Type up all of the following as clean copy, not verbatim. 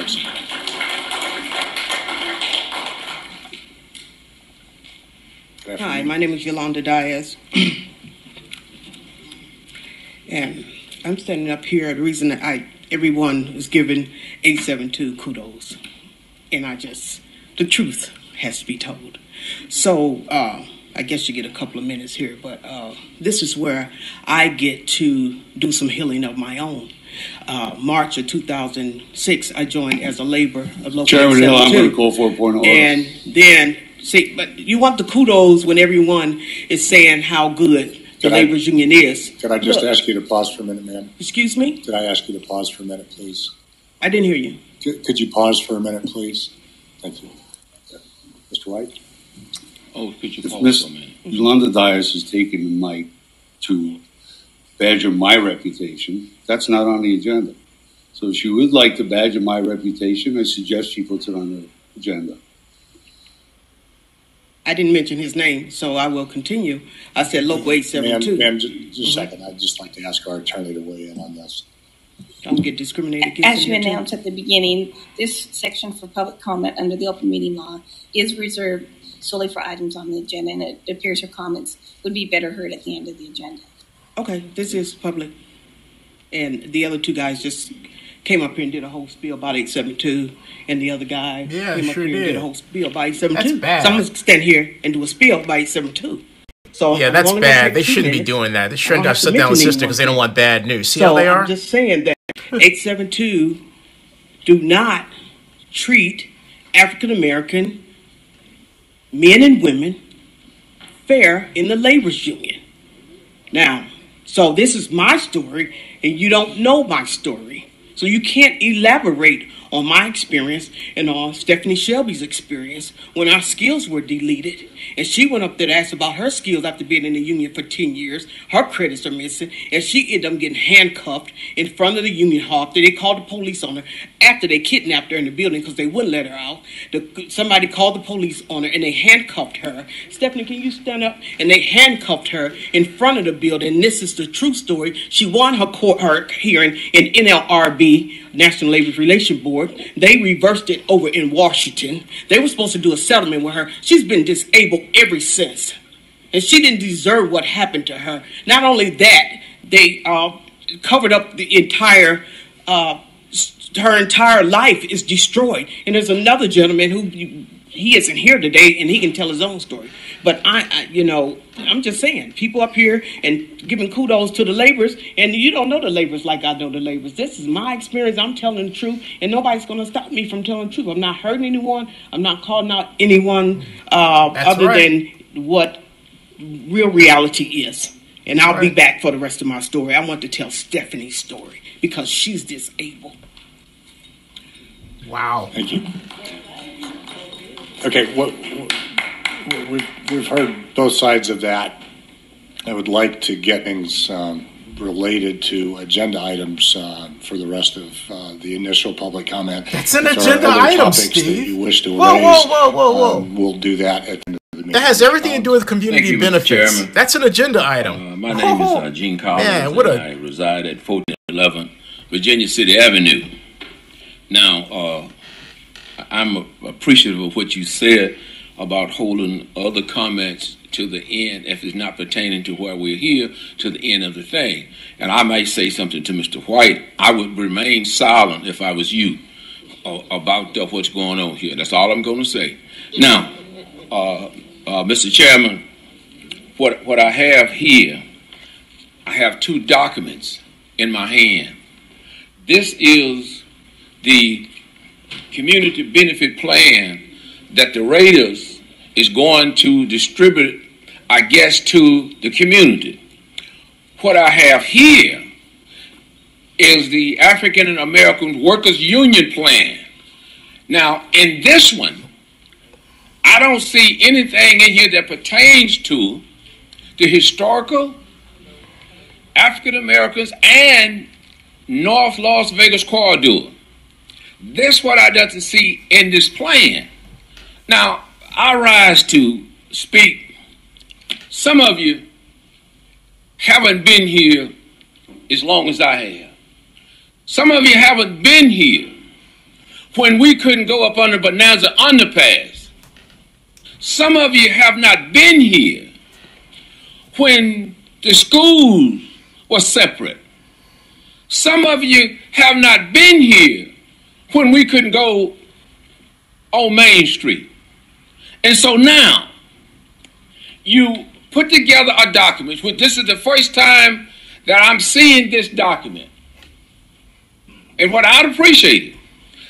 please. Hi, my name is Yolanda Diaz. And I'm standing up here. The reason that everyone is giving 872 kudos. And the truth has to be told. So I guess you get a couple of minutes here, but this is where I get to do some healing of my own. March of 2006, I joined as a labor of local. Chairman Hill, I'm going to call for a point of order. And then, see, but you want the kudos when everyone is saying how good the labor's union is. Could I just ask you to pause for a minute, ma'am? Excuse me? Could I ask you to pause for a minute, please? I didn't hear you. Could you pause for a minute, please? Thank you. Mr. White? Oh, could you pause for a minute? Yolanda Diaz has taken the mic to badger my reputation. That's not on the agenda. So if she would like to badger my reputation, I suggest she puts it on the agenda. I didn't mention his name, so I will continue. I said local 872. Ma'am, just a second. I'd just like to ask our attorney to weigh in on this. Don't get discriminated against. As you announced at the beginning, this section for public comment under the open meeting law is reserved solely for items on the agenda, and it appears your comments would be better heard at the end of the agenda. Okay, this is public. And the other two guys just came up here and did a whole spiel about 872, and the other guy came up here and did a whole spiel about 872. That's bad. So I'm going to stand here and do a spiel about 872. So yeah, that's bad. They shouldn't be doing that. They shouldn't have shut down the system because they don't want bad news. See how they are? I'm just saying that 872 do not treat African American men and women fair in the labor's union. Now, so this is my story, and you don't know my story. So you can't elaborate on my experience and on Stephanie Shelby's experience when our skills were deleted. And she went up there to ask about her skills after being in the union for 10 years. Her credits are missing. And she ended up getting handcuffed in front of the union hall. They called the police on her after they kidnapped her in the building because they wouldn't let her out. Somebody called the police on her and they handcuffed her. Stephanie, can you stand up? And they handcuffed her in front of the building. And this is the true story. She won her hearing in NLRB, National Labor Relations Board. They reversed it over in Washington. They were supposed to do a settlement with her. She's been disabled ever since. And she didn't deserve what happened to her. Not only that, they covered up the entire, her entire life is destroyed. And there's another gentleman who, he isn't here today and he can tell his own story. But I'm just saying, people up here and giving kudos to the laborers, and you don't know the laborers like I know the laborers. This is my experience. I'm telling the truth, and nobody's going to stop me from telling the truth. I'm not hurting anyone. I'm not calling out anyone other than what real reality is. And I'll be back for the rest of my story. I want to tell Stephanie's story because she's disabled. Wow. Thank you. Okay, we've heard both sides of that. I would like to get things related to agenda items for the rest of the initial public comment. That's an agenda item, Steve. That you wish to raise, whoa. We'll do that at the end of the meeting. That has everything to do with community benefits. Chairman. That's an agenda item. My name is Gene Collins, and I reside at 1411 Virginia City Avenue. Now, I'm appreciative of what you said about holding other comments to the end if it's not pertaining to where we're here, to the end of the thing. And I might say something to Mr. White. I would remain silent if I was you about what's going on here. That's all I'm going to say. Now, Mr. Chairman, what I have here, I have two documents in my hand. This is the community benefit plan that the Raiders is going to distribute, I guess, to the community. What I have here is the African American Workers Union plan. Now, in this one, I don't see anything in here that pertains to the historical African Americans and North Las Vegas corridor. This is what I doesn't see in this plan. Now, I rise to speak. Some of you haven't been here as long as I have. Some of you haven't been here when we couldn't go up under Bonanza Underpass. Some of you have not been here when the schools were separate. Some of you have not been here when we couldn't go on Main Street. And so now, you put together a document. This is the first time that I'm seeing this document. And what I'd appreciate it,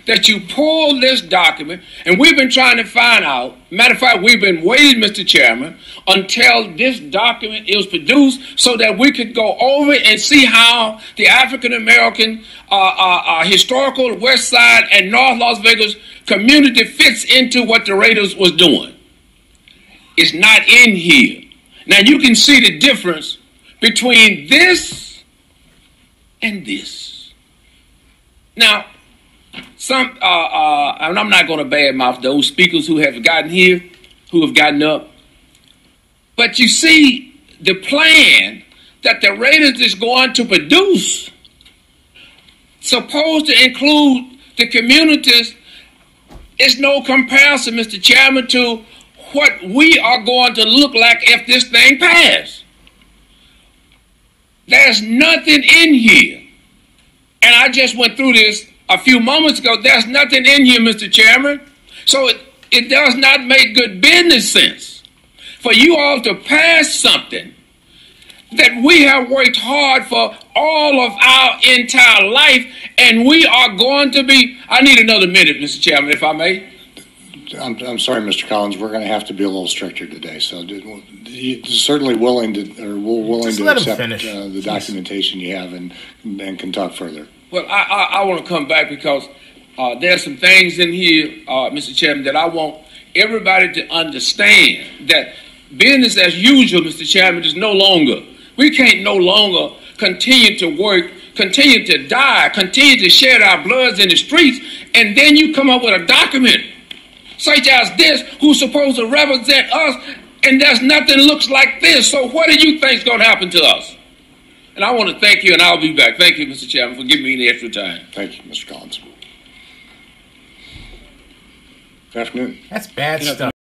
that you pull this document, and we've been trying to find out. Matter of fact, we've been waiting, Mr. Chairman, until this document is produced so that we could go over and see how the African American historical West Side and North Las Vegas community fits into what the Raiders was doing. It's not in here. Now you can see the difference between this and this. Now, and I'm not going to badmouth those speakers who have gotten here, who have gotten up. But you see, the plan that the Raiders is going to produce, supposed to include the communities, is no comparison, Mr. Chairman, to what we are going to look like if this thing passes. There's nothing in here. And I just went through this a few moments ago. There's nothing in here, Mr. Chairman. So it does not make good business sense for you all to pass something that we have worked hard for all of our entire life, and we are going to be... I need another minute, Mr. Chairman, if I may. I'm sorry, Mr. Collins. We're going to have to be a little stricter today. So you're certainly willing to accept the documentation you have and can talk further. Well, I want to come back because there's some things in here, Mr. Chairman, that I want everybody to understand that business as usual, Mr. Chairman, is no longer. We can't no longer continue to work, continue to die, continue to shed our bloods in the streets, and then you come up with a document such as this, who's supposed to represent us, and there's nothing looks like this. So what do you think is going to happen to us? And I want to thank you, and I'll be back. Thank you, Mr. Chairman, for giving me the extra time. Thank you, Mr. Collins. Good afternoon. That's bad stuff.